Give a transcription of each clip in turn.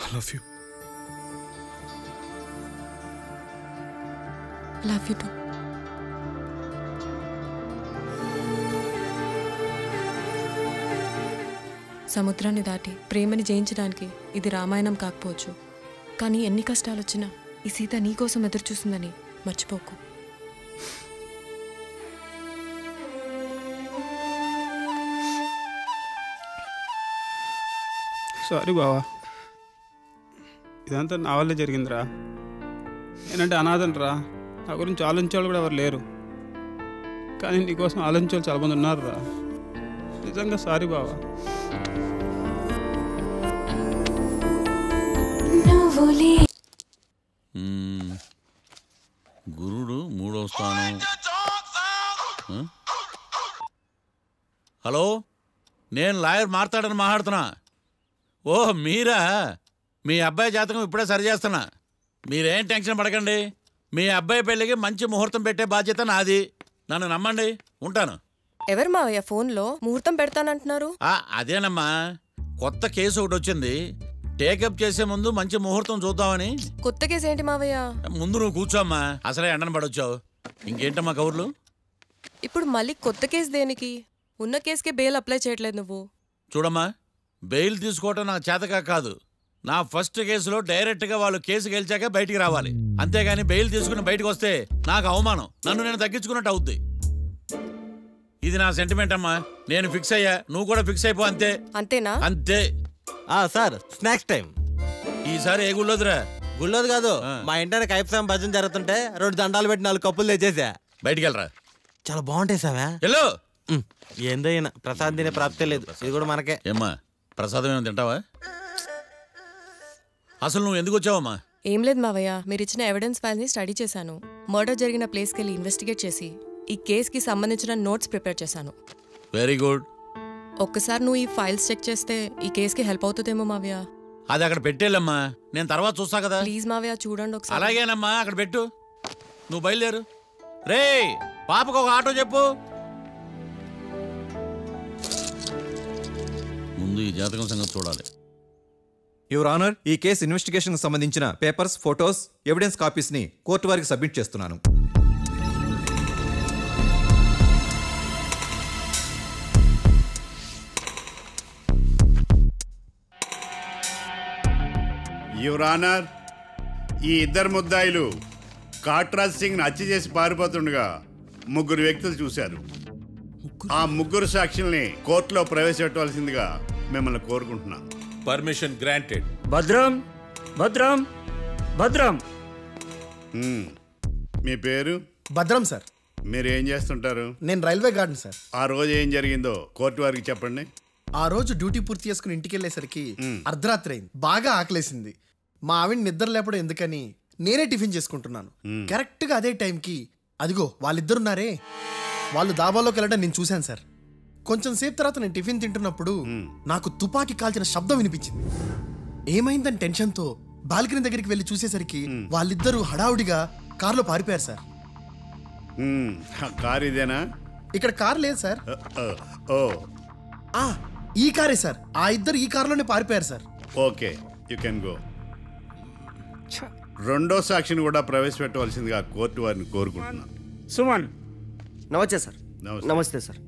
I love you. Love you to. సముద్రాన్ని దాటి ప్రేమని జయించడానికి ఇది రామాయణం కాకపోవచ్చు, కానీ ఎన్ని కష్టాలు వచ్చినా ఈ సీత నీకోసం ఎదురు చూస్తుందని మర్చిపోకు. సారీ బావా, ఇదంతా నా వల్లే జరిగిందిరా. నేనంటే అనాథనరా, నా గురించి ఆలోచించేవాళ్ళు కూడా ఎవరు లేరు. కానీ నీకోసం ఆలోచించే చాలా మంది ఉన్నారు రా. నిజంగా సారీ బావా. గురుడు 3వ స్థానం. హలో, నేను లాయర్ మాట్లాడుతున్నా. ఓహ్ మీరా? మీ అబ్బాయి జాతకం ఇప్పుడే సరి చేస్తున్నా. మీరేం టెన్షన్ పడకండి. మీ అబ్బాయి పెళ్ళికి మంచి ముహూర్తం పెట్టే బాధ్యత నాది. నన్ను నమ్మండి, ఉంటాను. ఎవరు మావయ్య ఫోన్లో ముహూర్తం పెడతానంటున్నారు? అదేనమ్మా, కొత్త కేసు ఒకటి వచ్చింది. టేకప్ చేసే ముందు మంచి ముహూర్తం చూద్దామని. కొత్త కేసు ఏంటి మావయ్య? ముందు నువ్వు కూర్చోమ్మా, అసలే ఎండను పడొచ్చావు. ఇంకేంటమ్మా కబుర్లు? ఇప్పుడు మళ్ళీ కొత్త కేసు దేనికి? ఉన్న కేసుకే బెయిల్ అప్లై చేయట్లేదు నువ్వు. చూడమ్మా, బెయిల్ తీసుకోవటం నాకు చేతగా కాదు. నా ఫస్ట్ కేసులో డైరెక్ట్గా వాళ్ళు కేసు గెలిచాక బయటికి రావాలి. అంతేగాని బెయిల్ తీసుకుని బయటకు వస్తే నాకు అవమానం, నన్ను నేను తగ్గించుకున్నట్టు అవుద్ది. ఇది నా సెంటిమెంట్ అమ్మా. నేను ఫిక్స్ అయ్యా, నువ్వు కూడా ఫిక్స్ అయిపో. అంతే. అంతేనా? అంతే. Sir, snacks time. ఈసారి ఏ గుళ్ళోదిరా? గుళ్ళోది కాదు, మా ఇంటి కైప్సాం భజన జరుగుతుంటే 2 దండాలు పెట్టి 4 కప్పులు తెచ్చేసా. బయటికి వెళ్ళరా. చాలా బాగుంటాయి సావా. హలో, ఏందో అయినా ప్రసాద్ తినే ప్రాప్తే లేదు. ఇది కూడా మనకే. ఏమ్మా, ప్రసాదం ఏమైనా తింటావా? అసలు నువ్వు ఎందుకు వచ్చావమ్మా? ఏం లేదు మావయ్య, మీరు ఇచ్చిన ఎవిడెన్స్ ఫైల్స్ ని స్టడీ చేశాను. మర్డర్ జరిగిన ప్లేస్కి వెళ్ళి ఇన్వెస్టిగేట్ చేసి ఈ కేసుకి సంబంధించిన నోట్స్ ప్రిపేర్ చేశాను. Very good. ఒక్కసారి నువ్వు ఈ ఫైల్స్ చెక్ చేస్తే ఈ కేసుకి హెల్ప్ అవుతుందేమో మావయ్య. అది అక్కడ పెట్టేళ్ళమ్మా, నేను తర్వాత చూస్తా కదా. ప్లీజ్ మావయ్య, చూడండి ఒకసారి. అలాగేనమ్మా, అక్కడ పెట్టు. నువ్వు బయలుదేరు. రే, పాపకు ఒక ఆటో చెప్పు. ముందు ఈ జాతకం సంగతి చూడాలి. యువర్ ఆనర్, ఈ కేసు ఇన్వెస్టిగేషన్కి సంబంధించిన పేపర్స్, ఫొటోస్, ఎవిడెన్స్ కాపీస్ని కోర్టు వారికి సబ్మిట్ చేస్తున్నాను. యువర్ ఆనర్, ఈ ఇద్దరు ముద్దాయిలు కాట్రాజ్ సింగ్ని హత్య చేసి పారిపోతుండగా 3 వ్యక్తులు చూశారు. ఆ 3 సాక్షుల్ని కోర్టులో ప్రవేశపెట్టవలసిందిగా మిమ్మల్ని కోరుకుంటున్నాను. Permission granted. భద్రం భద్రం భద్రం. మీ పేరు? భద్రం సార్. మీరు ఏం చేస్తుంటారు? నేను రైల్వే గార్డెన్ సార్. ఆ రోజు ఏం జరిగిందో కోర్టు వారికి చెప్పండి. ఆ రోజు డ్యూటీ పూర్తి చేసుకుని ఇంటికి వెళ్ళేసరికి అర్ధరాత్రి అయింది. బాగా ఆకలేసింది. మా ఆవిడ నిద్ర లేపడం ఎందుకని నేనే టిఫిన్ చేసుకుంటున్నాను. కరెక్ట్గా అదే టైంకి అదిగో వాళ్ళిద్దరున్నారే, వాళ్ళు దాబాలోకి వెళ్ళడం నేను చూశాను సార్. కొంచెం సేపు తర్వాత నేను టిఫిన్ తింటున్నప్పుడు నాకు తుపాకీ కాల్చిన శబ్దం వినిపించింది. ఏమైందని టెన్షన్తో బాల్కనీ దగ్గరికి వెళ్ళి చూసేసరికి వాళ్ళిద్దరూ హడావుడిగా కారులో పారిపోయారు సార్. కారు ఇదేనా? ఇక్కడ కారు లేదు సార్. ఈ కారే సార్. ఆ ఇద్దరు ఈ కారులోనే పారిపోయారు sir. Okay, you can go. రెండో సాక్షిని కూడా ప్రవేశపెట్టవలసిందిగా కోర్టు వారిని కోరుకుంటున్నాను. సుమన్. నమస్తే సార్. నమస్తే సార్.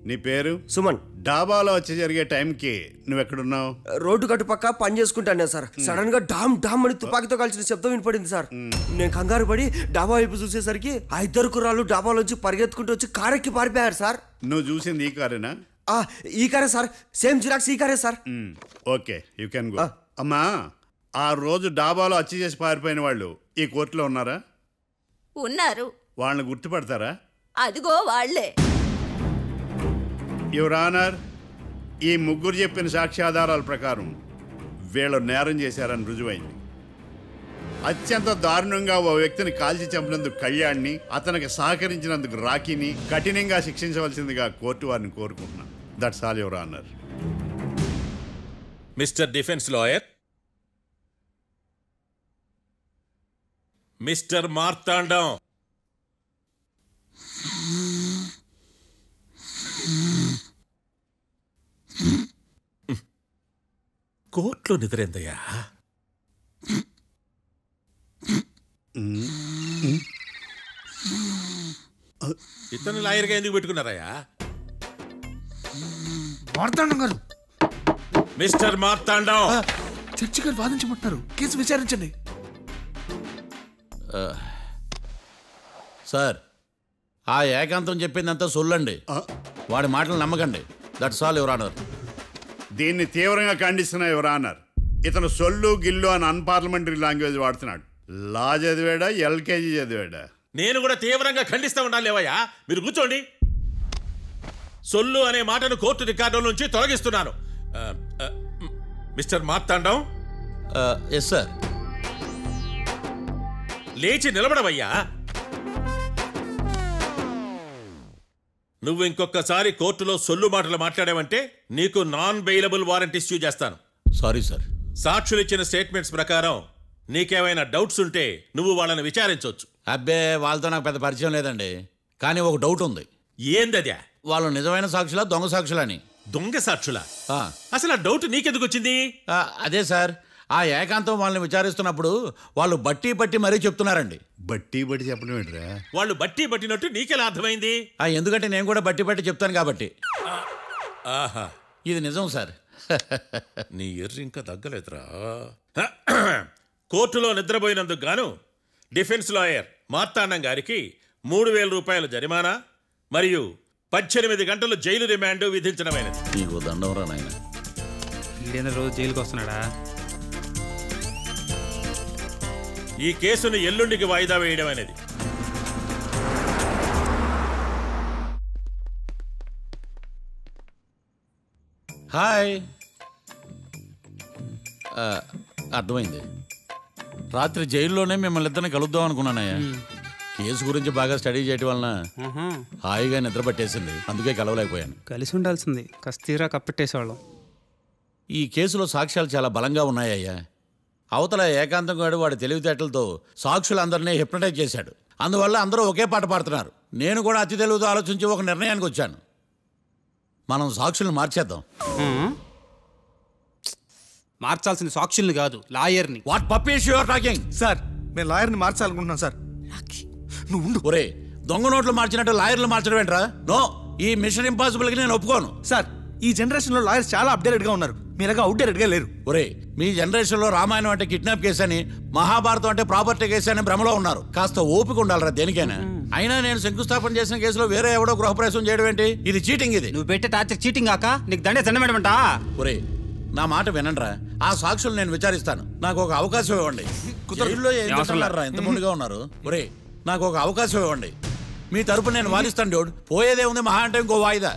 నీ పేరు? సుమన్. డాబాలో వచ్చి జరిగే టైంకి నువ్వు ఎక్కడున్నావు? రోడ్డు కట్టుపక్క పని చేసుకుంటాను సార్. సడన్ గా డామ్ డామ్ అని తుపాకీతో కాల్చిన శబ్దం వినపడింది సార్. నేను కంగారు పడి డాబా వైపు చూసేసరికి ఆ ఇద్దరు కుర్రాళ్ళు డాబాలోంచి పరిగెత్తుకుంటూ వచ్చి కారెక్కి పారిపోయారు సార్. నువ్వు చూసింది ఈ కారేనా? ఈ కారే సార్. సేమ్ జిరాక్స్ ఈ కారే sir. Okay, you can go. అమ్మా, ఆ రోజు డాబాలో హత్య చేసి పారిపోయిన వాళ్ళు ఈ కోర్టులో ఉన్నారా? ఉన్నారు. వాళ్ళని గుర్తుపడతారా? అదిగో వాళ్లే. యువర్ ఆనర్, ఈ 3 చెప్పిన సాక్ష్యాధారాల ప్రకారం వీళ్ళు నేరం చేశారని రుజువైంది. అత్యంత దారుణంగా ఓ వ్యక్తిని కాల్చి చంపినందుకు కళ్యాణ్ని, అతనికి సహకరించినందుకు రాకీని కఠినంగా శిక్షించవలసిందిగా కోర్టు వారిని కోరుకుంటున్నాను. That's all your honour. Mister defence lawyer, mister Marthandam, కోర్టులో నిద్రేందయ్యా? ఇతను లాయర్గా ఎందుకు పెట్టుకున్నారయ్యా? మార్తాండం గారు, మిస్టర్ మార్తాండం, చర్చి గారు వాదించమంటున్నారు. కేసు విచారించండి. సార్, ఆ ఏకాంతం చెప్పిందంతా సొల్లండి. వాడి మాటలు నమ్మకండి. That's all your honour. దీన్ని తీవ్రంగా ఖండిస్తున్నా యువర్ ఆనర్. ఇతను సొల్లు గిల్లు అని అన్పార్లమెంటరీ లాంగ్వేజ్ వాడుతున్నాడు. లా చదివాడా, ఎల్కేజీ చదివాడా? నేను కూడా తీవ్రంగా ఖండిస్తా ఉండాలి. లేవయ్యా, మీరు కూర్చోండి. సొల్లు అనే మాటను కోర్టు రికార్డుల నుంచి తొలగిస్తున్నాను. మిస్టర్ మార్తాండం. Yes sir. లేచి నిలబడవయ్యా. నువ్వు ఇంకొకసారి కోర్టులో సొల్లు మాటలు మాట్లాడావంటే నీకు నాన్ బెయిలబుల్ వారెంట్ ఇష్యూ చేస్తాను. Sorry sir. సాక్షులు ఇచ్చిన స్టేట్మెంట్స్ ప్రకారం నీకేమైనా డౌట్స్ ఉంటే నువ్వు వాళ్ళని విచారించవచ్చు. అబ్బే, వాళ్ళతో నాకు పెద్ద పరిచయం లేదండి. కానీ ఒక డౌట్ ఉంది. ఏందద్యా? వాళ్ళు నిజమైన సాక్షులా, దొంగ సాక్షులని? దొంగ సాక్షులా? అసలు ఆ డౌట్ నీకెందుకు వచ్చింది? అదే సార్, ఆ ఏకాంతం వాళ్ళని విచారిస్తున్నప్పుడు వాళ్ళు బట్టి పట్టి మరీ చెప్తున్నారండి. బట్టి బట్టి చెప్పడం ఏంట్రా? వాళ్ళు బట్టి పట్టినట్టు నీకెలా అర్థమైంది? ఎందుకంటే నేను కూడా బట్టి పట్టి చెప్తాను కాబట్టి. ఆహా, ఇది నిజం సార్. నీ ఎర్రి ఇంకా తగ్గలేదురా. కోర్టులో నిద్రపోయినందుకు గాను డిఫెన్స్ లాయర్ మార్తాండం గారికి 3,000 రూపాయల జరిమానా మరియు 18 గంటలు జైలు రిమాండ్ విధించడమైనది. నీకు దండంరా నాయన. ఈడైనా రోజు జైలుకి వస్తున్నాడా? ఈ కేసును ఎల్లుండికి వాయిదా వేయడం అనేది. హాయ్. అర్థమైంది. రాత్రి జైల్లోనే మిమ్మల్ని ఇద్దరిని కలుద్దాం అనుకున్నానయ్యా. కేసు గురించి బాగా స్టడీ చేయటం వలన హాయిగా నిద్ర పట్టేసింది. అందుకే కలవలేకపోయాను. కలిసి ఉండాల్సింది. కస్తీరా కప్పెట్టేసేవాళ్ళం. ఈ కేసులో సాక్ష్యాలు చాలా బలంగా ఉన్నాయ్యా. అవతల ఏకాంతం గాడు వాడి తెలివితేటలతో సాక్షులందరినీ హిప్నటైజ్ చేశాడు. అందువల్ల అందరూ ఒకే పాట పాడుతున్నారు. నేను కూడా అతి తెలివితో ఆలోచించి ఒక నిర్ణయానికి వచ్చాను. మనం సాక్షులను మార్చేద్దాం. మార్చాల్సిన సాక్షుల్ని కాదు, లాయర్ని. What puppies you are talking? Sir, మేము లాయర్ని మార్చాలనుకుంటున్నాం సార్. నువ్వు ఉండు. ఒరే, దొంగ నోట్లు మార్చినట్టు లాయర్లు మార్చడం ఏంట్రా? నో, ఈ మిషన్ ఇంపాసిబుల్ కి నేను ఒప్పుకోను. సార్, ఈ జనరేషన్ లో లాయర్స్ చాలా అప్డేటెడ్ గా ఉన్నారు. మీరుగా అవుట్డేటెడ్ గా లేరు. ఒరే, మీ జనరేషన్ లో రామాయణం అంటే కిడ్నాప్ కేసు అని, మహాభారతం అంటే ప్రాపర్టీ కేసు అని భ్రమలో ఉన్నారు. కాస్త ఓపిక ఉండాలరా దేనికైనా. అయినా నేను శంకుస్థాపన చేసిన కేసులో వేరే ఎవడో గృహప్రవేశం చేయడం ఏంటి? ఇది చీటింగ్. ఇది నువ్వు పెట్టే టార్చర్ చీటింగ్ కాక నీకు దండే దండమేడమంటా? ఒరే, నా మాట వినండిరా. ఆ సాక్షులు నేను విచారిస్తాను. నాకు ఒక అవకాశం ఇవ్వండి. జైల్లో ఏం చేస్తున్నారా ఎంత ముందుగా ఉన్నారు? ఒరే, నాకు ఒక అవకాశం ఇవ్వండి. మీ తరపున నేను వాదిస్తాను. డోడ్ పోయేదే ఉంది, మహా అంటే ఇంకో వాయిదా.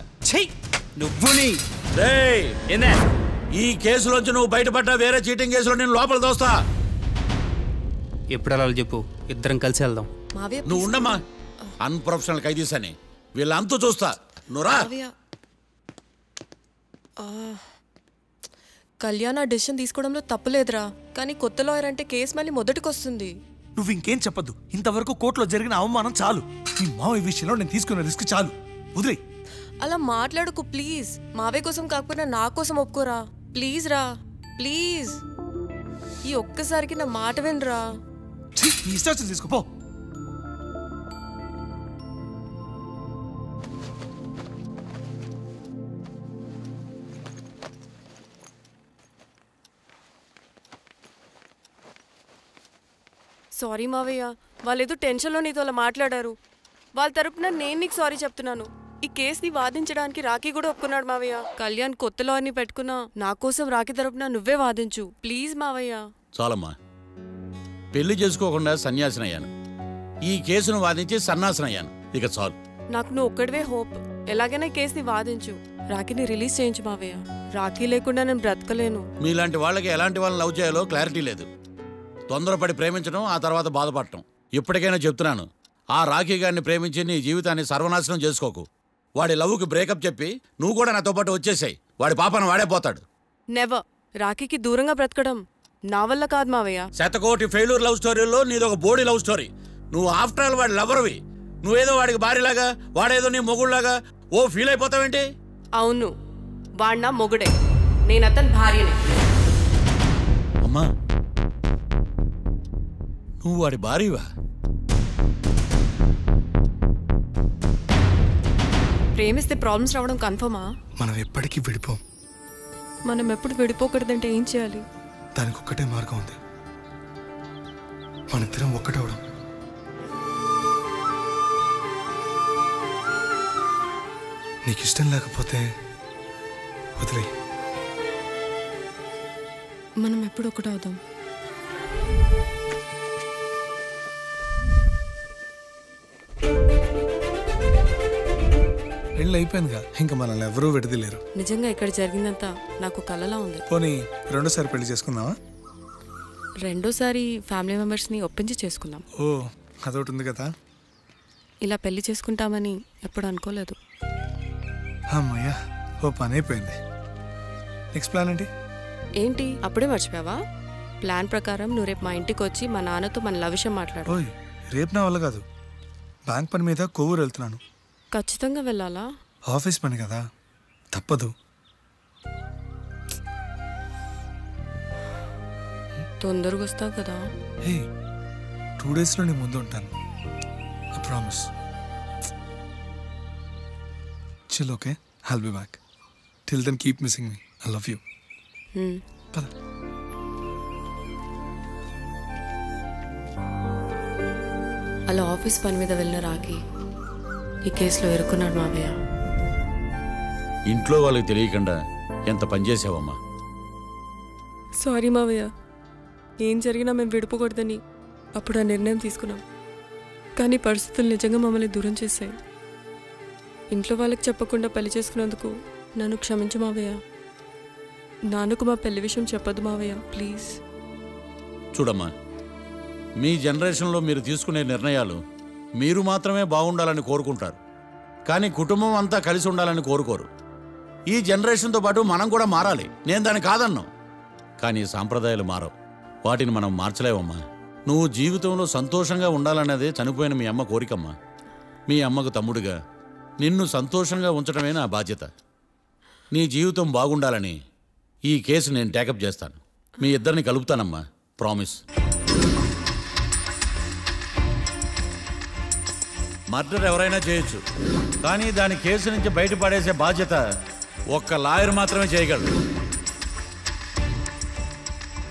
ఈ కేసులోంచి నువ్వు బయటపడ్డా వేరే చీటింగ్ కేసులో నేను లోపల దోస్తా. ఎప్పుడు అలా చెప్పు, ఇద్దరం కలిసి వెళ్దాం. నువ్వు ఉండమ్మా. అన్ప్రొఫెషనల్ ఖైదీస్ అని వీళ్ళంతా చూస్తా. నువ్వురా. కళ్యాణ్ ఆ డెసిషన్ తీసుకోవడంలో తప్పులేదురా, కానీ కొత్త లాయర్ అంటే కేసు మళ్ళీ మొదటికి వస్తుంది. నువ్వు ఇంకేం చెప్పద్దు. ఇంతవరకు కోర్టులో జరిగిన అవమానం చాలు. ఈ మావయ్య విషయంలో నేను తీసుకున్న రిస్క్ చాలు. వదిలే. అలా మాట్లాడుకు ప్లీజ్. మావయ్య కోసం కాకపోయినా నా కోసం ఒప్పుకోరా ప్లీజ్ రా, ప్లీజ్. ఈ ఒక్కసారికి నా మాట వినరా. ఇష్టం తీసుకోపో. సారీ మావయ్య, వాళ్ళేదో టెన్షన్లో నీతో అలా మాట్లాడారు. వాళ్ళ తరపున నేను నీకు సారీ చెప్తున్నాను. ఈ కేసుని వాదించడానికి రాఖీ కూడా ఒప్పుకున్నాడు మావయ్య. కళ్యాణ్ కొత్త లాయర్ని పెట్టుకున్నా నా కోసం రాఖీ తరపున నువ్వే వాదించు ప్లీజ్ మావయ్య. చాలమ్మా, పెళ్లి చేసుకోకుండా సన్యాసినయ్యాను. ఈ కేసును వాదించి సన్నాసనయ్యాను. ఇక చాలు. నాకు నువ్వు ఒక్కడివే హోప్. ఎలాగైనా ఈ కేసుని వాదించు, రాఖీని రిలీజ్ చేయించు మావయ్య. రాఖీ లేకుండా నేను బ్రతకలేను. మీలాంటి వాళ్ళకి ఎలాంటి వాళ్ళని లవ్ చేయాలో క్లారిటీ లేదు. తొందరపడి ప్రేమించడం, ఆ తర్వాత బాధపడటం. ఇప్పటికైనా చెప్తున్నాను, ఆ రాఖీ గారిని ప్రేమించి నీ జీవితాన్ని సర్వనాశనం చేసుకోకు. వాడి లవ్కి బ్రేకప్ చెప్పి నువ్వు కూడా నాతో పాటు వచ్చేసాయి. వాడి పాపను వాడే పోతాడు. నెవర్. రాఖీకి దూరంగా బ్రతకడం నా వల్ల కాదు మావయ్య. శతకోటి ఫెయిల్యూర్ లవ్ స్టోరీలో నీదొక బోడీ లవ్ స్టోరీ. నువ్వు ఆఫ్టర్ ఆల్ వాడి లవర్వి. నువ్వేదో వాడికి భార్యలాగా, వాడేదో నీ మొగుడులాగా ఓ ఫీల్ అయిపోతావేంటి? అవును, వాడు నా మొగుడే, నేను అతని భార్యనే. అమ్మా, నువ్వు వాడి భార్యవా? ప్రేమిస్తే ప్రాబ్లమ్స్ రావడం కన్ఫర్మా? మనం ఎప్పటికీ విడిపోం. మనం ఎప్పుడు విడిపోకూడదంటే ఏం చేయాలి? దానికి ఒక్కటే మార్గం ఉంది, మనిద్దరం ఒక్కటవడం. నీకు ఇష్టం లేకపోతే వదిలే. మనం ఎప్పుడు ఒకటవుదాం. పెళ్ళి అయిపోయిందిగా, ఇంకా మనల్ని ఎవరూ విడదలేరు. నిజంగా ఇక్కడ జరిగిందంతా నాకు కలలా ఉంది. పోనీ రెండోసారి పెళ్లి చేసుకుందామా? రెండోసారి ఫ్యామిలీ మెంబర్స్ని ఒప్పించి చేసుకుందాం. ఓ, అదొకటి ఉంది కదా. ఇలా పెళ్లి చేసుకుంటామని ఎప్పుడు అనుకోలేదు. అమ్మయ్యా, ఓ పని అయిపోయింది. నెక్స్ట్ ప్లాన్ ఏంటి? ఏంటి అప్పుడే మర్చిపోయావా? ప్లాన్ ప్రకారం నువ్వు రేపు మా ఇంటికి వచ్చి మా నాన్నతో మన లవ్ విషయం మాట్లాడు. ఓయ్, రేపు నా వల్ల కాదు. బ్యాంక్ పని మీద కొవ్వూరు వెళ్తున్నాను. ఖచ్చితంగా వెళ్ళాలా? ఆఫీస్ పని కదా, తప్పదు. తొందరగా వస్తావు కదా. హే, 2 డేస్లో నీ ముందు ఉంటాను. I promise. Chill, okay? I'll be back. Till then keep missing me. I love you. పద. అలా ఆఫీస్ పని మీద వెళ్ళిన రాకి ఈ కేసులో ఇరుక్కున్నాడు మావయ్య. ఇంట్లో వాళ్ళకి తెలియకుండా ఎంత పనిచేసావమ్మా? సారీ మావయ్య, ఏం జరిగినా మేము విడిపోకూడదని అప్పుడు ఆ నిర్ణయం తీసుకున్నాం. కానీ పరిస్థితులు నిజంగా మమ్మల్ని దూరం చేశాయి. ఇంట్లో వాళ్ళకి చెప్పకుండా పెళ్లి చేసుకున్నందుకు నన్ను క్షమించు మావయ్య. నాన్నకు మా పెళ్లి విషయం చెప్పదు మావయ్య, ప్లీజ్. చూడమ్మా, మీ జనరేషన్లో మీరు తీసుకునే నిర్ణయాలు మీరు మాత్రమే బాగుండాలని కోరుకుంటారు, కానీ కుటుంబం అంతా కలిసి ఉండాలని కోరుకోరు. ఈ జనరేషన్తో పాటు మనం కూడా మారాలి. నేను దాన్ని కాదన్నాం, కానీ సాంప్రదాయాలు మారవు. వాటిని మనం మార్చలేవమ్మా. నువ్వు జీవితంలో సంతోషంగా ఉండాలన్నదే చనిపోయిన మీ అమ్మ కోరికమ్మా. మీ అమ్మకు తమ్ముడిగా నిన్ను సంతోషంగా ఉంచడమే నా బాధ్యత. నీ జీవితం బాగుండాలని ఈ కేసు నేను టేకప్ చేస్తాను. మీ ఇద్దరిని కలుపుతానమ్మా, ప్రామిస్. మర్డర్ ఎవరైనా చేయొచ్చు, కానీ దాని కేసు నుంచి బయటపడేసే బాధ్యత ఒక్క లాయర్ మాత్రమే చేయగలడు.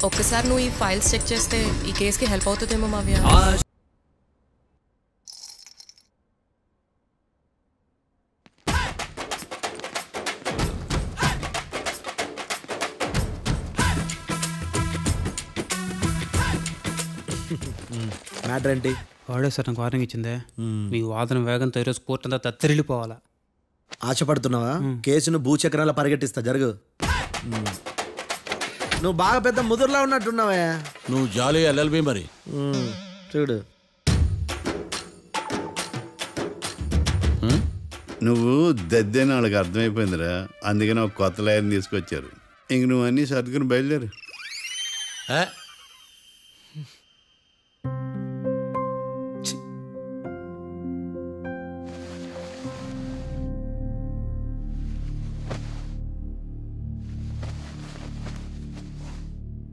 ఒక్కసారి నువ్వు ఈ ఫైల్స్ చెక్ చేస్తే ఈ కేసుకి హెల్ప్ అవుతుందేమో మావయ్య. మ్యాటర్ ఏంటి? వాడే సార్ నాకు వార్నింగ్ ఇచ్చిందే. మీ వాదన వేగంతో ఈరోజు కోర్టు అంతా తత్తరిల్లిపోవాలా. ఆశపడుతున్నావా? కేసును భూచక్రాల పరిగెట్టిస్తా, జరుగు. నువ్వు బాగా పెద్ద ముదురులా ఉన్నట్టున్నావే. నువ్వు జాలి ఎల్ఎల్బి మరి. చూడు, నువ్వు దద్దని వాళ్ళకి అర్థమైపోయిందిరా. అందుకని ఒక కొత్త లాయర్ని తీసుకొచ్చారు. ఇంక నువ్వు అన్నీ సర్దుకుని బయలుదేరు.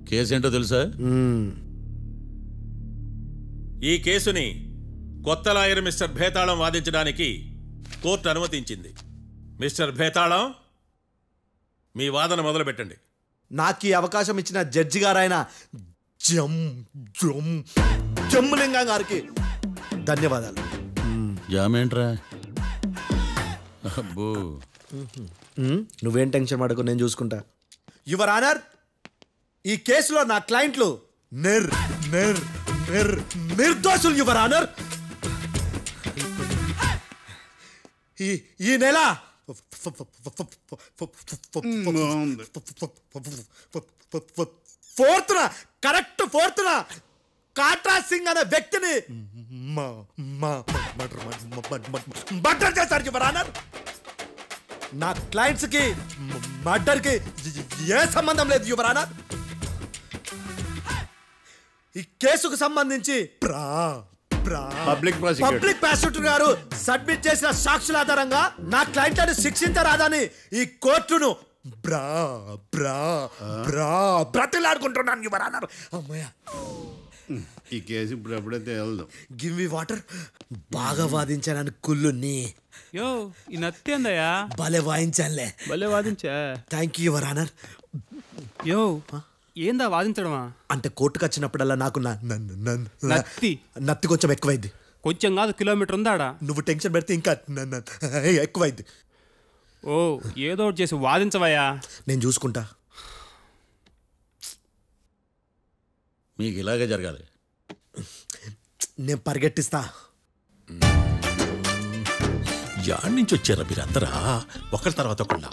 కేసేంటో తెలుసా? ఈ కేసుని కొత్త లాయర్ మిస్టర్ భేతాళం వాదించడానికి కోర్టు అనుమతించింది. మిస్టర్ భేతాళం, మీ వాదన మొదలు పెట్టండి. నాకు ఈ అవకాశం ఇచ్చిన జడ్జి గారైన జమ్ములింగం గారికి ధన్యవాదాలు. జామేంట్రా? అబ్బో, నువ్వేం టెన్షన్ పడకు, నేను చూసుకుంటా. యువర్ ఆనర్, ఈ కేసులో నా క్లయింట్లు నిర్దోషులు యువర్ ఆనర్. ఈ నెల 4th correct 4th Katra Singh అనే వ్యక్తిని మర్డర్ చేశారు యువర్ ఆనర్. నా క్లయింట్స్ కి మర్డర్ కి ఏ సంబంధం లేదు యువర్ ఆనర్. ఈ కేసుకు సంబంధించి పబ్లిక్ ప్రాసిక్యూటర్ గారు సబ్మిట్ చేసిన సాక్షుల ఆధారంగా నా క్లయింట్లను శిక్షించరాదని ఈ కోర్టును బ్రతిలాడుకుంటున్నాను యువర్ ఆనర్. అమ్మయ్య, ఈ కేసు ఇప్పుడు ఎప్పుడైతే వెళ్దాం. Give me water. బాగా వాదించానని కుళ్ళుని. యో ఈ నత్తి ఏందయ్యా? భలే వాయించానులే. భలే వాదించా. Thank you your honour. యో ఏందా వాదించడమా? అంటే కోర్టుకు వచ్చినప్పుడల్లా నాకు నత్తి కొంచెం ఎక్కువైంది. కొంచెం కాదు, కిలోమీటర్ ఉందాడా. నువ్వు టెన్షన్ పెడితే ఇంకా ఎక్కువైంది. ఓ ఏదో ఒకటి చేసి వాదించవయ్యా. నేను చూసుకుంటా. మీకు ఇలాగే జరగాలి. నేను పరిగెట్టిస్తా. యాడ్ నుంచి వచ్చారా మీరందరా ఒకరి తర్వాత ఒకళ్ళ?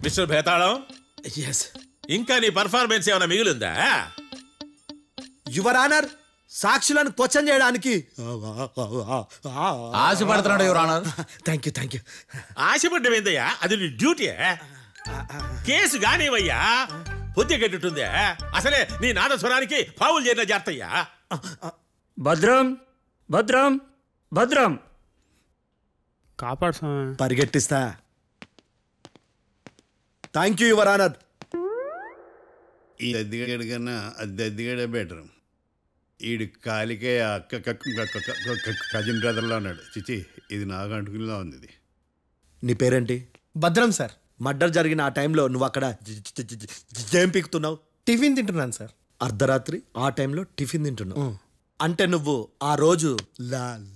మిస్టర్ భేతాళం, ఇంకా నీ పర్ఫార్మెన్స్ ఏమైనా మిగిలిందా? యువర్ ఆనర్, సాక్షులను క్వశ్చన్ చేయడానికి ఆశపడుతున్నాడు యువర్ ఆనర్. Thank you. ఆశపడ్డం ఏందయ్యా? అది నీ డ్యూటీ. కేసు గానివయ్యా, పొద్దు గట్టుందే. అసలే నీ నాదస్వరానికి పావులు చేరిన జాగ్రత్తయ్యా. భద్రం భద్రం భద్రం. కాపాడు. పరిగెట్టిస్తా. Thank you your honour. ఈ అద్దెగాడి కన్నా అద్దెగాడే బెటర్. ఈడు కాలికే కజిన్ బ్రదర్లో ఉన్నాడు. చిచి, ఇది నాకు అంటుకునిలా ఉంది. ఇది నీ పేరేంటి? భద్రం సార్. మర్డర్ జరిగిన ఆ టైంలో నువ్వు అక్కడ ఏం పీకుతున్నావు? టిఫిన్ తింటున్నాను సార్. అర్ధరాత్రి ఆ టైంలో టిఫిన్ తింటున్నావు అంటే నువ్వు ఆ రోజు లంచ్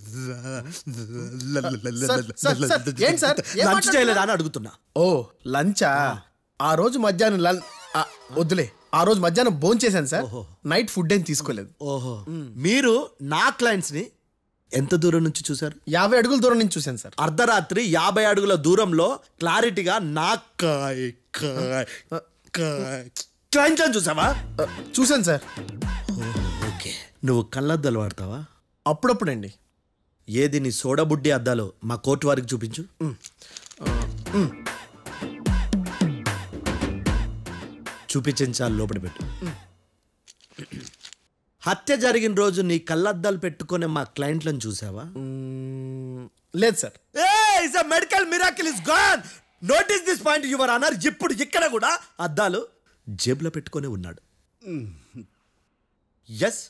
చేయలేదా అని అడుగుతున్నా. ఓ లంచా? ఆ రోజు మధ్యాహ్నం వద్దులే, ఆ రోజు మధ్యాహ్నం భోజనం చేశాను సార్. నైట్ ఫుడ్ ఏం తీసుకోలేదు. ఓహో, మీరు నా క్లయింట్స్ ని ఎంత దూరం నుంచి చూసారు? 50 అడుగుల దూరం నుంచి చూశాను సార్. అర్ధరాత్రి 50 అడుగుల దూరంలో క్లారిటీగా నా క్లయింట్స్ అని చూసావా? చూశాను సార్. ఓకే, నువ్వు కళ్ళద్దాలు వాడతావా? అప్పుడప్పుడండి. ఏది నీ సోడబుడ్డి అద్దాలు మా కోర్టు వారికి చూపించు. చూపించాలి, లోపల పెట్టు. హత్య జరిగిన రోజు నీ కళ్ళద్దాలు పెట్టుకునే మా క్లయింట్లను చూసావా? లేదు sir. Medical miracle is gone. Notice this point your honour. ఇప్పుడు ఇక్కడ కూడా అద్దాలు జేబులో పెట్టుకొని ఉన్నాడు. ఎస్,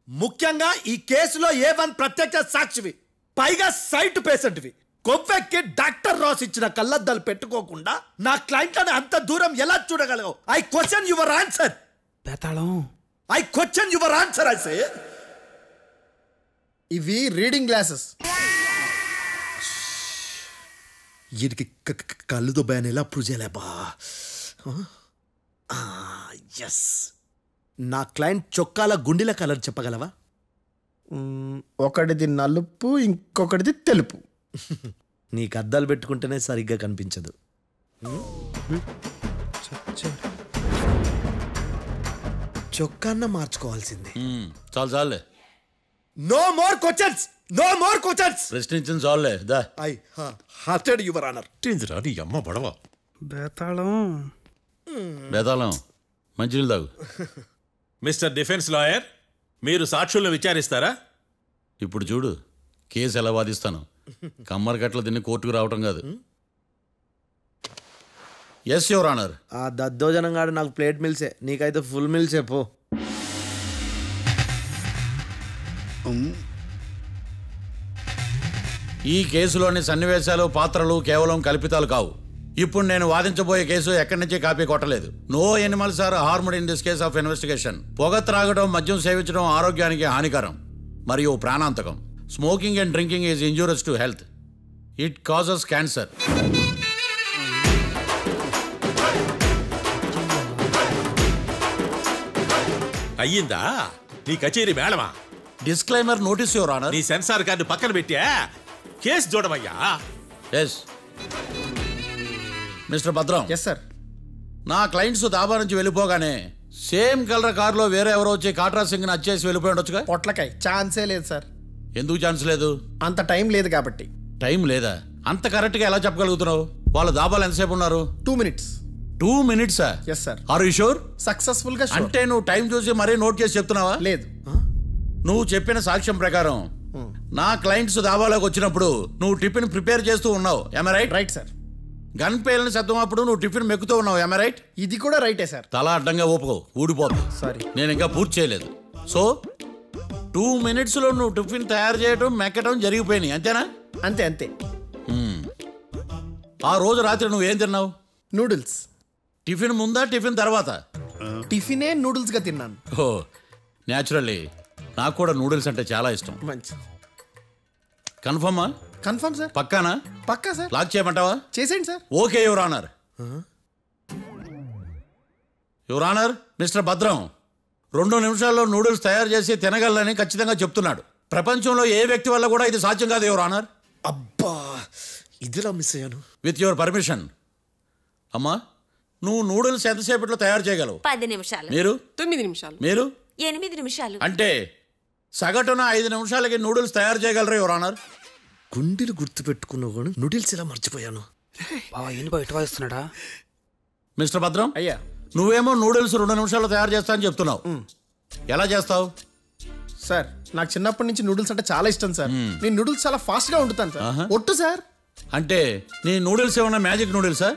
ముఖ్యంగా ఈ కేసులో A1 ప్రత్యక్ష సాక్షివి, పైగా సైట్ పేషెంట్వి. కొవ్వెక్కి డాక్టర్ రాస్ ఇచ్చిన కళ్ళద్దాలు పెట్టుకోకుండా నా క్లయింట్లను అంత దూరం ఎలా చూడగలవు? I question your answer. Betalam, I question your answer. I say ఇవి రీడింగ్ గ్లాసెస్. వీటికి కళ్ళు దుబ్బాయని ఎలా ప్రూవ్ చేయలేబా? ఎస్, నా క్లయింట్ చొక్కాల గుండెల కలర్ చెప్పగలవా? ఒకటిది నలుపు, ఇంకొకటిది తెలుపు. నీకు అద్దాలు పెట్టుకుంటేనే సరిగ్గా కనిపించదు. చొక్కాన్న మార్చుకోవాల్సింది. చాలు చాలులే. No more questions, no more questions. ప్రశ్నించిన చాలులే. దా. I hurted your honour. నీ అమ్మ బడవ. బేతాళం, బేతాళం, మంచినీళ్ళు తాగు. మిస్టర్ డిఫెన్స్ లాయర్, మీరు సాక్షులను విచారిస్తారా? ఇప్పుడు చూడు కేసు ఎలా వాదిస్తాను. కమ్మరి కట్టలు తిని కోర్టుకు రావటం కాదు. Yes your honour. ఆ దద్దోజనంగాడు నాకు ప్లేట్ మిల్సే, నీకైతే ఫుల్ మిల్సే పో. ఈ కేసులోని సన్నివేశాలు, పాత్రలు కేవలం కల్పితాలు కావు. ఇప్పుడు నేను వాదించబోయే కేసు ఎక్కడి నుంచి కాపీ కొట్టలేదు. No animals are harmed in this case of investigation. పొగ త్రాగడం, మద్యం సేవించడం ఆరోగ్యానికి హానికరం మరియు ప్రాణాంతకం. Smoking and drinking is injurious to health. It causes cancer. అయ్యిందా నీ కచేరీ మేడమా? Disclaimer notice your honour. నీ సెన్సార్ కార్డు పక్కన పెట్టా కేసు చూడమయ్యా. Yes mister Bhadram. Yes sir. నా క్లయింట్స్ దాబా నుంచి వెళ్ళిపోగానే సేమ్ కలర్ కారులో వేరే ఎవరో వచ్చి కాట్రా సింగ్ వచ్చేసి వెళ్ళిపోయి ఉండొచ్చుగా? పొట్లకాయ ఛాన్సే లేదు సార్. ఎందుకు ఛాన్స్ లేదు? అంత టైం లేదు కాబట్టి. టైం లేదా? అంత కరెక్ట్గా ఎలా చెప్పగలుగుతున్నావు? వాళ్ళు దాబాలు ఎంతసేపు ఉన్నారు? 2 minutes. 2 minutes? Yes sir. Are you sure? Successful గా. అంటే నువ్వు టైం చూసి మరీ నోట్ చేసి చెప్తున్నావా? లేదు. నువ్వు చెప్పిన సాక్ష్యం ప్రకారం నా క్లయింట్స్ దాబాలోకి వచ్చినప్పుడు నువ్వు టిఫిన్ ప్రిపేర్ చేస్తూ ఉన్నావు. am I right? Right sir. Gun పేలిన శబ్దం అప్పుడు నువ్వు టిఫిన్ మెక్కుతూ ఉన్నావు, ఏమే రైట్? ఇది కూడా రైటే సార్. తల అడ్డంగా ఊపుకో, ఊడిపోతుంది. సారీ, నేను ఇంకా పూర్తి చేయలేదు. సో 2 minutesలో నువ్వు టిఫిన్ తయారు చేయడం మెక్కడం జరిగిపోయినాయి, అంతేనా? అంతే అంతే. ఆ రోజు రాత్రి నువ్వేం తిన్నావు? నూడిల్స్. టిఫిన్ ముందా టిఫిన్ తర్వాత? టిఫినే నూడిల్స్ గా తిన్నాను. ఓ న్యాచురల్లీ నాకు కూడా నూడిల్స్ అంటే చాలా ఇష్టం. మంచి. కన్ఫర్మా? Confirm sir. పక్కానా? పక్కా సార్. లాక్ చేయమంటావా? చేసేయండి sir. Okay your honour. Your honour, mister Bhadram 2 నిమిషాల్లో నూడిల్స్ తయారు చేసి తినగలని ఖచ్చితంగా చెప్తున్నాడు. ప్రపంచంలో ఏ వ్యక్తి వల్ల కూడా ఇది సాధ్యం కాదు యువర్ ఆనర్. అబ్బా, ఇదిలా మిస్ అయ్యాను. With your permission. అమ్మా, నువ్వు నూడిల్స్ ఎంతసేపట్లో తయారు చేయగలవు? 10 నిమిషాలు. మీరు? 9 నిమిషాలు. మీరు? 8 నిమిషాలు. అంటే సగటున 5 నిమిషాలకి నూడిల్స్ తయారు చేయగలరు యువర్ ఆనర్. గుండెలు గుర్తు పెట్టుకున్నావు కానీ నూడిల్స్ ఇలా మర్చిపోయాను. బావా ఏంటి బయట వాయిస్తున్నాడా? మిస్టర్ భద్రం, అయ్యా, నువ్వేమో నూడిల్స్ 2 నిమిషాల్లో తయారు చేస్తా అని చెప్తున్నావు. ఎలా చేస్తావు? సార్ నాకు చిన్నప్పటి నుంచి నూడిల్స్ అంటే చాలా ఇష్టం సార్. నేను నూడిల్స్ చాలా ఫాస్ట్ గా వండుతాను సార్. ఒట్టు సార్. అంటే నీ నూడిల్స్ ఏమన్నా మ్యాజిక్ నూడిల్సా?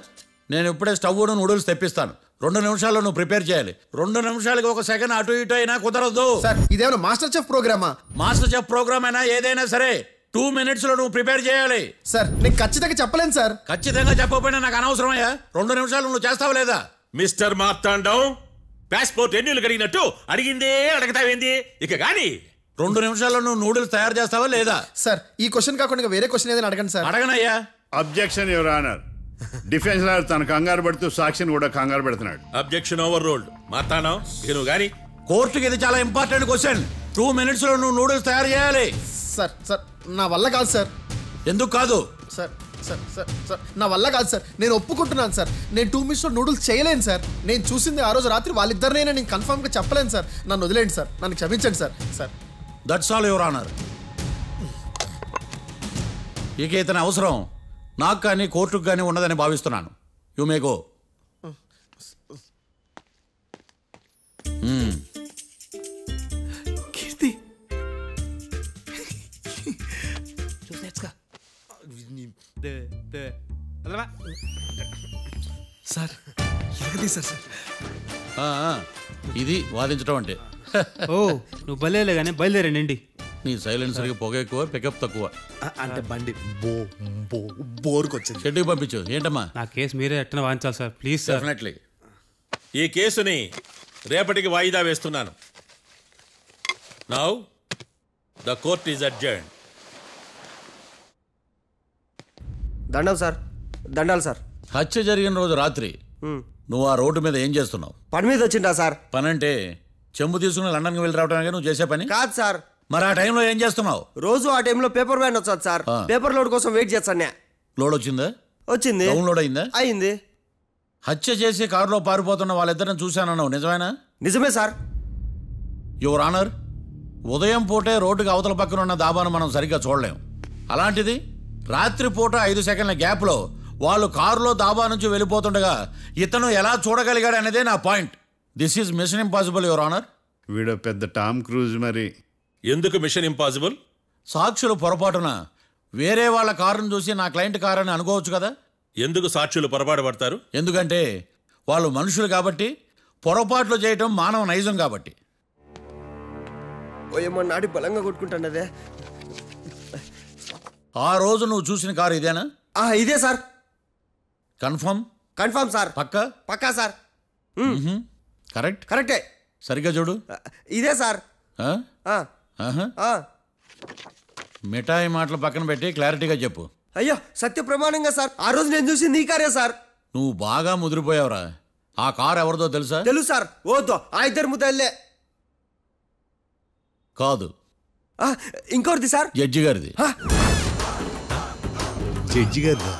నేను ఇప్పుడే స్టవ్ నూడిల్స్ తెప్పిస్తాను. 2 నిమిషాల్లో నువ్వు ప్రిపేర్ చేయాలి. 2 నిమిషాలకి 1 సెకండ్ అటు ఇటు అయినా కుదరదు సార్. ఇదేమైనా మాస్టర్ చెఫ్ ప్రోగ్రామా? మాస్టర్ చెఫ్ ప్రోగ్రామ్ అయినా ఏదైనా సరే 2 minutesలో నువ్వు ప్రిపేర్ చేయాలి. సార్ నేను ఖచ్చితంగా చెప్పలేను సార్. ఖచ్చితంగా చెప్పకపోయినా నాకు అనవసరమయ్యా. 2 నిమిషాలు నువ్వు చేస్తావు లేదా? మిస్టర్ మార్తాండం, పాస్పోర్ట్ ఎన్నిళ్ళు కడిగినట్టు అడిగిందే అడగతావేంది? ఇక గాని 2 నిమిషాల్లో నువ్వు నూడిల్స్ తయారు చేస్తావా లేదా? సార్ ఈ క్వశ్చన్ కాకుండా వేరే క్వశ్చన్ ఏదైనా అడగండి సార్. అడగనయ్యా. Objection your honour. Defence lawyer తన కంగారు పడుతూ సాక్షిని కూడా కంగారు పెడుతున్నాడు. Objection over ruled. మార్తాండం, ఇక నువ్వు గాని. కోర్టుకి ఇది చాలా ఇంపార్టెంట్ క్వశ్చన్. 2 minutesలో నువ్వు నూడిల్స్ తయారు చేయాలి. సార్ సార్ నా వల్ల కాదు సార్. ఎందుకు కాదు? సార్ సార్ సార్ సార్ నా వల్ల కాదు సార్. నేను ఒప్పుకుంటున్నాను సార్. నేను 2 minutesలో నూడిల్స్ చేయలేను సార్. నేను చూసింది ఆ రోజు రాత్రి వాళ్ళిద్దరినైనా నేను కన్ఫర్మ్గా చెప్పలేను సార్. నన్ను వదిలేండి సార్. నన్ను క్షమించండి sir. Sir that's all your honour. ఇక ఇతని అవసరం నాకు కానీ కోర్టుకు కానీ ఉన్నదని భావిస్తున్నాను. You may go. Keerthi sir ఎరగదీశారు సార్. ఇది వాదించడం అంటే. ఓ నువ్వు బయలుదేరలే కానీ బయలుదేరండి. నీ సైలెన్సర్కి పొగ ఎక్కువ, పికప్ తక్కువ. అంటే బండి బోర్కి వచ్చింది. షెడ్యూల్ పంపించు. ఏంటమ్మా? నా కేసు మీరే ఎట్టన వాయించాలి సార్, ప్లీజ్ సార్. డెఫినెట్లీ. ఈ కేసుని రేపటికి వాయిదా వేస్తున్నాను. Now the court is adjourn. దండాలు సార్. దండాలు సార్. హత్య జరిగిన రోజు రాత్రి నువ్వు ఆ రోడ్డు మీద ఏం చేస్తున్నావు? పని మీద వచ్చిందా సార్? పని అంటే చెంబు తీసుకుని లండన్కి వెళ్ళి రావడానికి నువ్వు చేసే పని కాదు సార్. మరి ఆ టైంలో ఏం చేస్తున్నావు? రోజు ఆ టైంలో పేపర్ వ్యాన్ వచ్చాది సార్. పేపర్ లోడ్ కోసం వెయిట్ చేస్తాను. లోడ్ వచ్చిందా? వచ్చింది. డౌన్లోడ్ అయిందా? అయింది. హత్య చేసి కారులో పారిపోతున్న వాళ్ళిద్దరిని చూశానన్నావు, నిజమేనా? నిజమే సార్. యువర్ ఆనర్, ఉదయం పూటే రోడ్డుకి అవతల పక్కన ఉన్న దాబాను మనం సరిగ్గా చూడలేం. అలాంటిది రాత్రిపూట 5 సెకండ్ల గ్యాప్లో వాళ్ళు కారులో దాబా నుంచి వెళ్ళిపోతుండగా ఇతను ఎలా చూడగలిగాడు అనేదే నా point. This is mission impossible your honour. వీడు పెద్ద టామ్ క్రూజ్. మరి ఎందుకు మిషన్ ఇంపాసిబుల్? సాక్షులు పొరపాటున వేరే వాళ్ళ కారును చూసి నా క్లయింట్ కారు అని అనుకోవచ్చు కదా. ఎందుకు సాక్షులు పొరపాటు పడతారు? ఎందుకంటే వాళ్ళు మనుషులు కాబట్టి, పొరపాట్లు చేయటం మానవ నైజం కాబట్టి. ఏమో నాడి బలంగా కొట్టుకుంటానదే. ఆ రోజు నువ్వు చూసిన కారు ఇదేనా? ఇదే సార్. కన్ఫర్మ్? Confirm sir. పక్కా? పక్కా సార్. కరెక్ట్? కరెక్టే. సరిగ్గా చూడు. ఇదే సార్. మిఠాయి మాటలు పక్కన పెట్టి క్లారిటీగా చెప్పు. అయ్యో సత్య ప్రమాణంగా సార్, ఆ రోజు నేను చూసి నీ కారే సార్. నువ్వు బాగా ముదిరిపోయావురా. ఆ కారు ఎవరిదో తెలుసా? తెలుసు సార్. ఓతో ఆ ఇద్దరు ముద్దల్లే. కాదు, ఇంకోటిది సార్. జడ్జి గారిది. జడ్జి గారిదా?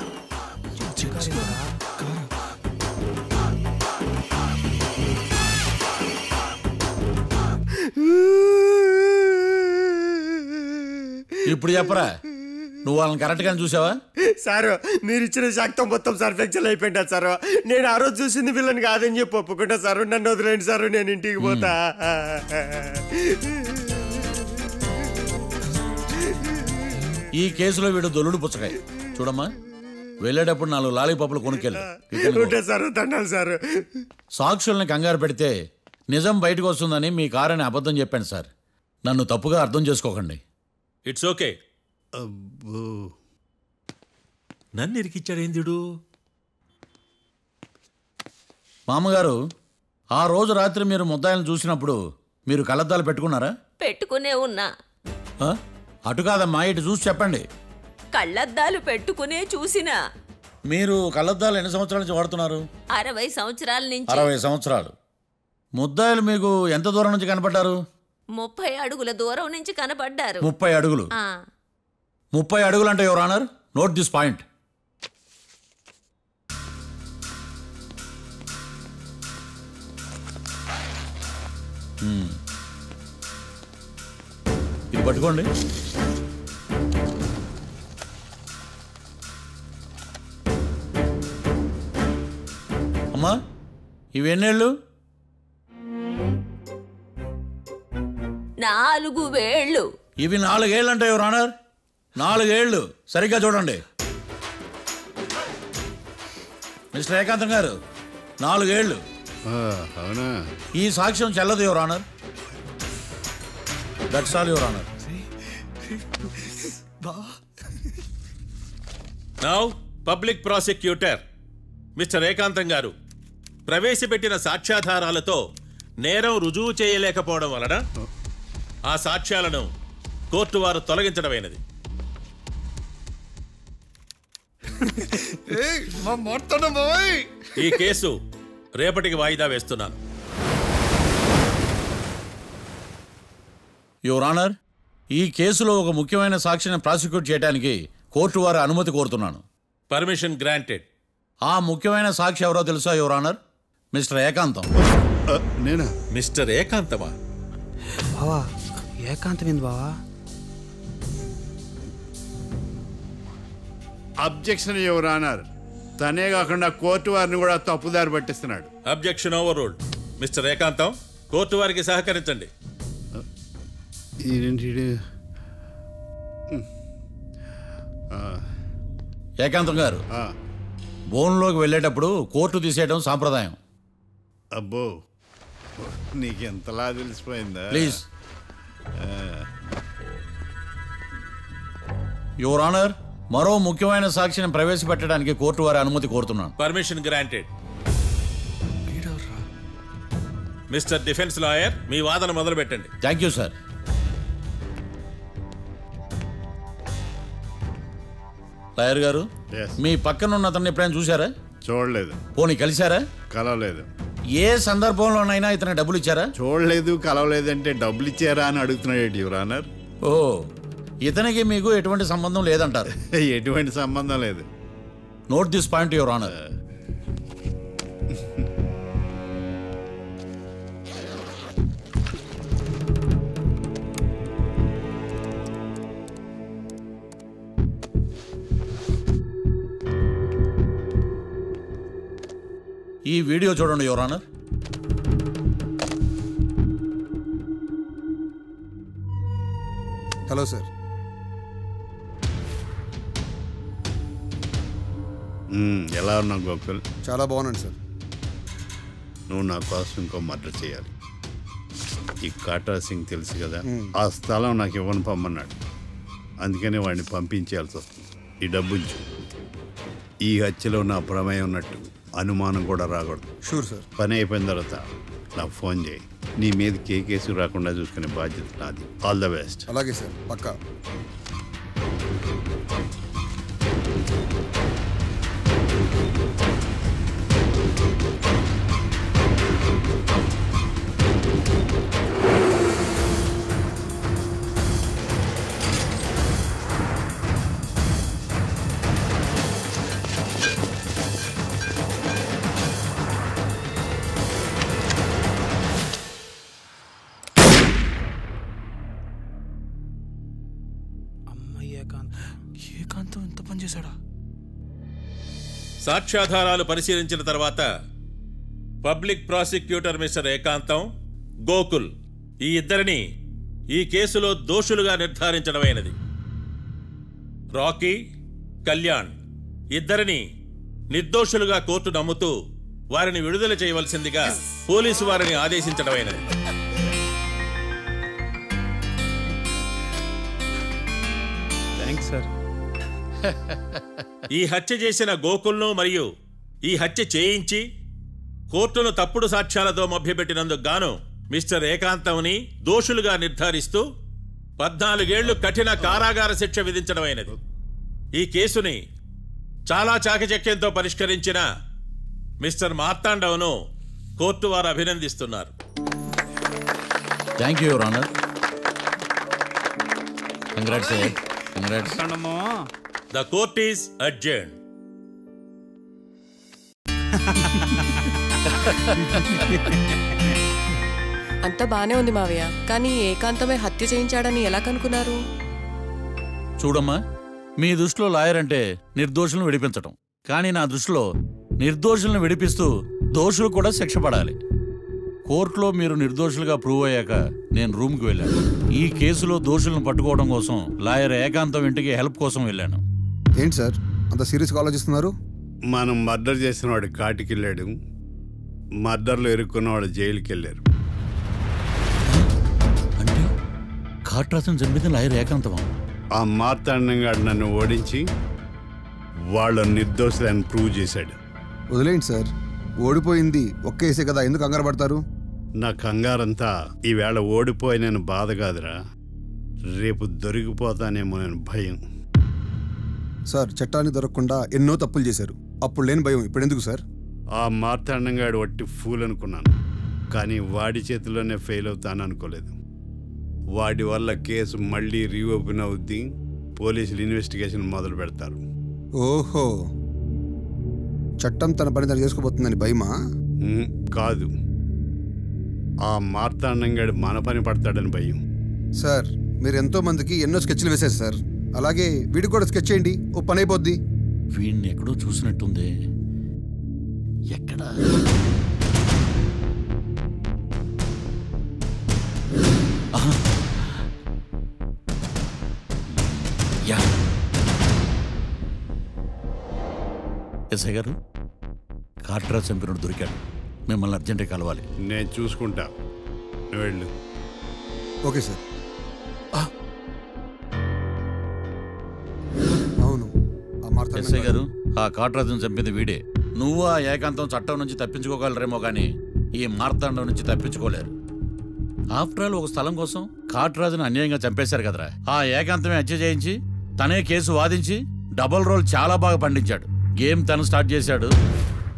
ఇప్పుడు చెప్పరా, నువ్వు వాళ్ళని కరెక్ట్ గానే చూసావా? సార్ మీరు ఇచ్చిన శాక్తం మొత్తం సార్ ఫ్లెక్చర్ అయిపోయింది సార్. నేను ఆ రోజు చూసింది వీళ్ళని కాదని చెప్పి ఒప్పుకుంటా సార్. నన్ను వదిలేండి సార్, నేను ఇంటికి పోతా. ఈ కేసులో వీడు దొల్లుడు పుచ్చకాయ. చూడమ్మా, వెళ్ళేటప్పుడు 4 లాలీపాపులు కొనుక్కెళ్ళు. సార్. సాక్షుల్ని కంగారు పెడితే నిజం బయటకు వస్తుందని మీ కారని అబద్ధం చెప్పాను సార్. నన్ను తప్పుగా అర్థం చేసుకోకండి. It's okay. నన్ను ఇరికిచ్చాడేందుడు? మామగారు, ఆ రోజు రాత్రి మీరు ముద్దాయిలను చూసినప్పుడు మీరు కళ్ళద్దాలు పెట్టుకున్నారా? పెట్టుకునే ఉన్నా. అటు కాదమ్మా, ఇటు చూసి చెప్పండి. కళ్ళద్దాలు పెట్టుకునే చూసినా. మీరు కళ్ళద్దాలు ఎన్ని సంవత్సరాల నుంచి వాడుతున్నారు? 60 సంవత్సరాల నుంచి. 60 సంవత్సరాలు. ముద్దాయిలు మీకు ఎంత దూరం నుంచి కనపడ్డారు? 30 అడుగుల దూరం నుంచి కనపడ్డారు. 30 అడుగులు? 30 అడుగులు అంటే your honour, note this point. ఇది పట్టుకోండి. అమ్మా, ఇవి ఎన్నేళ్ళు? 4 వేళ్ళు. ఇవి 4 ఏళ్ళు అంటే యువర్ ఆనర్, 4 ఏళ్ళు. సరిగ్గా చూడండి మిస్టర్ ఏకాంతం గారు, 4 ఏళ్ళు. అవునా? ఈ సాక్ష్యం చెల్లదు your honour. That's all your honour. Now public prosecutor mister ఏకాంతం గారు ప్రవేశపెట్టిన సాక్ష్యాధారాలతో నేరం రుజువు చేయలేకపోవడం వలన ఆ సాక్ష్యాలను కోర్టు వారు తొలగించడమైనది. ఈ కేసు రేపటికి వాయిదా వేస్తున్నాను. యువర్ ఆనర్, ఈ కేసులో ఒక ముఖ్యమైన సాక్షిని ప్రాసిక్యూట్ చేయడానికి కోర్టు వారి అనుమతి కోరుతున్నాను. Permission granted. ఆ ముఖ్యమైన సాక్షి ఎవరో తెలుసా యువర్ ఆనర్? మిస్టర్ ఏకాంతం. నేనా? మిస్టర్ ఏకాంతమా? బావా ఏకాంతం ఏంది బావా? Objection your honour. తనే కాకుండా కోర్టు వారిని కూడా తప్పుదారి పట్టిస్తున్నాడు. Objection overruled. Mister Ekantham, court వారికి సహకరించండి. ఏకాంతం గారు, బోన్లోకి వెళ్ళేటప్పుడు కోర్టు తీసేయడం సాంప్రదాయం. అబ్బో, నీకెంతలా తెలిసిపోయిందా? ప్లీజ్. యువర్ ఆనర్, మరో ముఖ్యమైన సాక్షిని ప్రవేశపెట్టడానికి కోర్టు వారి అనుమతి కోరుతున్నాను. Permission granted. Mister defence lawyer, మీ వాదన మొదలు పెట్టండి. Thank you sir. లాయర్ గారు, మీ పక్కన ఉన్న అతన్ని ఎప్పుడైనా చూసారా? చూడలేదు. పోనీ కలిశారా? కలవలేదు. ఏ సందర్భంలోనైనా ఇతను డబ్బులు ఇచ్చారా? చూడలేదు, కలవలేదంటే డబ్బులు ఇచ్చారా అని అడుగుతున్నాడు యువర్ ఆనర్. ఓ, ఇతనికి మీకు ఎటువంటి సంబంధం లేదంటారు? ఎటువంటి సంబంధం లేదు. Note this point your honour. ఈ వీడియో చూడండి యువర్ ఆనర్. Hello sir. ఎలా ఉన్నావు గోకుల్? చాలా బాగున్నాను సార్. నువ్వు నా కోసం ఇంకో మర్డర్ చేయాలి. ఈ కాటా సింగ్ తెలుసు కదా, ఆ స్థలం నాకు ఇవ్వని పమ్మన్నాడు. అందుకని వాడిని పంపించాల్సి వస్తుంది. ఈ డబ్బుంచు. ఈ హత్యలో నా ప్రమేయం ఉన్నట్టు అనుమానం కూడా రాకూడదు. Sure sir. పని అయిపోయిన తర్వాత నాకు ఫోన్ చేయి. నీ మీద కేసు రాకుండా చూసుకునే బాధ్యత నాది. All the best. అలాగే సార్, పక్కా. ఏకాంతం ఎంత పని చేశాడా? సాక్ష్యాధారాలు పరిశీలించిన తర్వాత పబ్లిక్ ప్రాసిక్యూటర్ మిస్టర్ ఏకాంతం, గోకుల్ ఈ ఇద్దరిని ఈ కేసులో దోషులుగా నిర్ధారించడమైనది. రాకీ, కళ్యాణ్ ఇద్దరిని నిర్దోషులుగా కోర్టు నమ్ముతూ వారిని విడుదల చేయవలసిందిగా పోలీసు వారిని ఆదేశించడమైనది. Thanks sir. ఈ హత్య చేసిన గోకుల్ను మరియు ఈ హత్య చేయించి కోర్టును తప్పుడు సాక్ష్యాలతో మభ్యపెట్టినందుకు గాను మిస్టర్ ఏకాంతంని దోషులుగా నిర్ధారిస్తూ 14 ఏళ్లు కఠిన కారాగార శిక్ష విధించడమైనది. ఈ కేసుని చాలా చాకచక్యంతో పరిష్కరించిన మిస్టర్ మార్తాండవను కోర్టు వారు అభినందిస్తున్నారు. Thank you your honour. Congrats. Congrats. The court is adjourned. అంతా బానే ఉంది మావయ్య, కానీ ఏకాంతమే హత్య చేయించాడని ఎలా కనుక్కున్నారు? చూడమ్మా, మీ దృష్టిలో లాయర్ అంటే నిర్దోషులను విడిపించటం, కానీ నా దృష్టిలో నిర్దోషులను విడిపిస్తూ దోషులు కూడా శిక్ష పడాలి. కోర్టులో మీరు నిర్దోషులుగా ప్రూవ్ అయ్యాక నేను రూమ్కి వెళ్ళాను. ఈ కేసులో దోషులను పట్టుకోవడం కోసం లాయర్ ఏకాంతం ఇంటికి హెల్ప్ కోసం వెళ్ళాను. ఏంటి సార్ అంత సీరియస్గా ఆలోచిస్తున్నారు? మనం మర్డర్ చేసిన వాడు కాటికి వెళ్ళాడు, మర్డర్లో ఇరుక్కున్న వాడు జైలుకి వెళ్ళారు. అంటే కాట్రాసం చంపిన లాయర్ ఏకాంతమా? ఆ మార్తాండంగాడు నన్ను ఓడించి వాళ్ళ నిర్దోషులని ప్రూవ్ చేశాడు. వదిలేండి సార్, ఓడిపోయింది ఒక్కేసే కదా, ఎందుకు కంగారు పడతారు? నా కంగారంతా ఈవేళ ఓడిపోయి నేను బాధ కాదురా, రేపు దొరికిపోతానేమో నేను భయం. సార్ చట్టాన్ని దొరకకుండా ఎన్నో తప్పులు చేశారు, అప్పుడు లేని భయం ఇప్పుడు ఎందుకు సార్? ఆ మార్తాండంగాడు వట్టి ఫూల్ అనుకున్నాను, కానీ వాడి చేతిలోనే ఫెయిల్ అవుతాను అనుకోలేదు. వాడి వల్ల కేసు మళ్ళీ రీఓపెన్ అవుద్ది, పోలీసులు ఇన్వెస్టిగేషన్ మొదలు పెడతారు. ఓహో, చట్టం తన పని తను చేసుకోబోతుందని భయమా? కాదు, ఆ మార్తాండంగాడు మన పని పడతాడని భయం. సార్ మీరు ఎంతో మందికి ఎన్నో స్కెచ్లు వేశారు సార్, అలాగే వీడికి కూడా స్కెచ్ చేయండి, ఓ పని అయిపోద్ది. వీడిని ఎక్కడో చూసినట్టుంది. ఎక్కడ? ఎస్ఐ గారు, కాట్రా చంపినోడు దొరికాడు, మిమ్మల్ని అర్జెంట్గా కలవాలి. నేను చూసుకుంటా, వెళ్ళు. Okay sir. అవును, ఎస్ఐ గారు, ఆ కాట్రాజును చంపింది వీడే. నువ్వు ఆ ఏకాంతం చట్టం నుంచి తప్పించుకోగలరేమో కానీ ఈ మార్తాండం నుంచి తప్పించుకోలేరు. ఆఫ్టర్ ఆల్ ఒక స్థలం కోసం కాట్రాజును అన్యాయంగా చంపేశారు కదరా. ఆ ఏకాంతమే హత్య చేయించి తనే కేసు వాదించి డబుల్ రోల్ చాలా బాగా పండించాడు. గేమ్ తను స్టార్ట్ చేశాడు,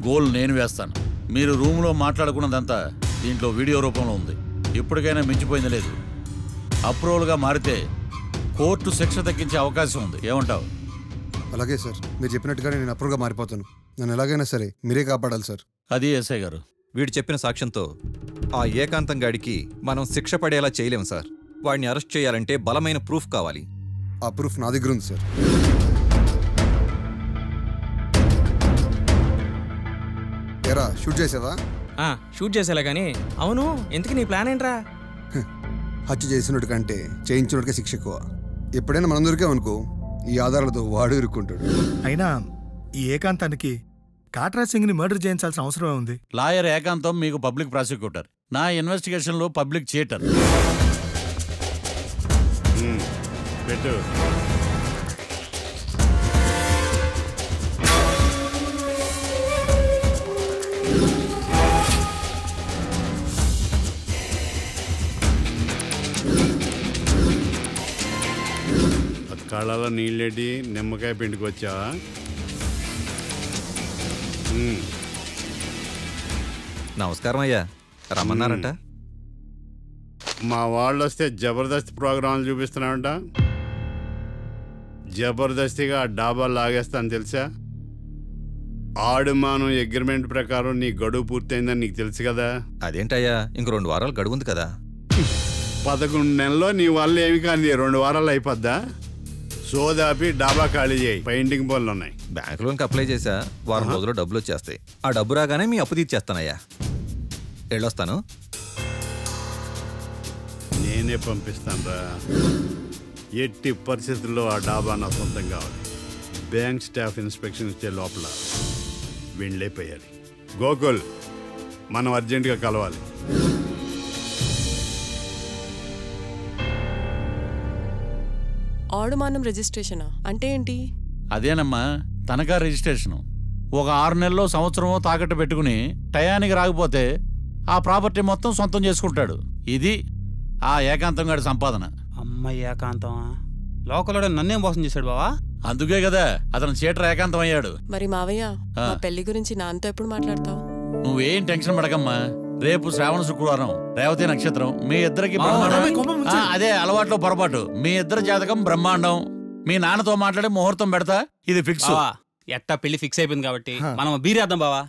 గోల్ నేను వేస్తాను. మీరు రూమ్లో మాట్లాడుకున్నదంతా దీంట్లో వీడియో రూపంలో ఉంది. ఇప్పటికైనా మించిపోయింది లేదు. అప్రూవల్గా మారితే కోర్టు శిక్ష తగ్గించే అవకాశం ఉంది. ఏమంటావు? అలాగే సార్, మీరు చెప్పినట్టుగానే నేను అప్రూవ్గా మారిపోతాను. నన్ను ఎలాగైనా సరే మీరే కాపాడాలి సార్. అది ఎస్ఐ గారు. వీడు చెప్పిన సాక్ష్యంతో ఆ ఏకాంతం గాడికి మనం శిక్ష పడేలా చేయలేం సార్. వాడిని అరెస్ట్ చేయాలంటే బలమైన ప్రూఫ్ కావాలి. ఆ ప్రూఫ్ నా దగ్గర ఉంది సార్. ఎరా షూట్ చేసావా? షూట్ చేసేలా కానీ. అవును, ఎందుకు నీ ప్లాన్ ఏంట్రా? హత్య చేసినట్టు కంటే చేయించినట్టుగా శిక్ష ఎక్కువ. ఎప్పుడైనా మనం దొరికామనుకో ఈ ఆధారాలతో వాడు ఇరుక్కుంటాడు. అయినా ఈ ఏకాంతానికి కాట్రా సింగ్ని మర్డర్ చేయించాల్సిన అవసరమే ఉంది. లాయర్ ఏకాంతం మీకు పబ్లిక్ ప్రాసిక్యూటర్, నా ఇన్వెస్టిగేషన్లో పబ్లిక్ చీటర్. పెట్టు. కళ్ళలో నీళ్ళేటి నిమ్మకాయ పిండికి వచ్చావా? నమస్కారం అయ్యా, రమ్మన్నారంట. మా వాళ్ళు వస్తే జబర్దస్త్ ప్రోగ్రాంలు చూపిస్తున్నామంట. జబర్దస్తిగా డాబా లాగేస్తాను తెలుసా? ఆడుమానం అగ్రిమెంట్ ప్రకారం నీ గడువు పూర్తయిందని నీకు తెలుసు కదా. అదేంటయ్యా, ఇంక 2 వారాలు గడువు ఉంది కదా. 11 నెలల్లో నీ వల్ల ఏమి కానీ 2 వారాలు అయిపోద్దా? సోదాపి డాబా ఖాళీ చేయి, పెయింటింగ్ పనులు ఉన్నాయి. బ్యాంక్ లోన్కి అప్లై చేశా, వారం రోజుల్లో డబ్బులు వచ్చేస్తాయి. ఆ డబ్బు రాగానే మీ అప్పు తీర్చేస్తానయ్యా. వెళ్ళొస్తాను. నేనే పంపిస్తాను రా. ఎట్టి పరిస్థితుల్లో ఆ డాబా నా సొంతం కావాలి. బ్యాంక్ స్టాఫ్ ఇన్స్పెక్షన్ ఇచ్చే లోపల వెళ్ళైపోయాలి. గోకుల్, మనం అర్జెంటుగా కలవాలి. ఆడుమానం రిజిస్ట్రేషనా అంటే ఏంటి? అదేనమ్మా తనఖా రిజిస్ట్రేషను. ఒక 6 నెలల్లో సంవత్సరమో తాకట్టు పెట్టుకుని టయానికి రాకపోతే ఆ ప్రాపర్టీ మొత్తం సొంతం చేసుకుంటాడు. ఇది ఆ ఏకాంతం గారి సంపాదన. అమ్మ ఏకాంతం లోకల్లో నన్నేం మోసం చేశాడు బావా? అందుకే కదా అతను చీటర్ ఏకాంతం అయ్యాడు. మరి మావయ్య మా పెళ్లి గురించి నాన్నతో ఎప్పుడు మాట్లాడతావు? నువ్వేం టెన్షన్ పడకమ్మా. రేపు శ్రావణ శుక్రవారం, రేవతి నక్షత్రం, మీ ఇద్దరికి అదే అలవాట్లో పొరపాటు. మీ ఇద్దరి జాతకం బ్రహ్మాండం. మీ నాన్నతో మాట్లాడి ముహూర్తం పెడతా. ఇది ఫిక్స్. ఎట్టా పెళ్లి ఫిక్స్ అయిపోయింది కాబట్టి మనం బీరేద్దాం బావా.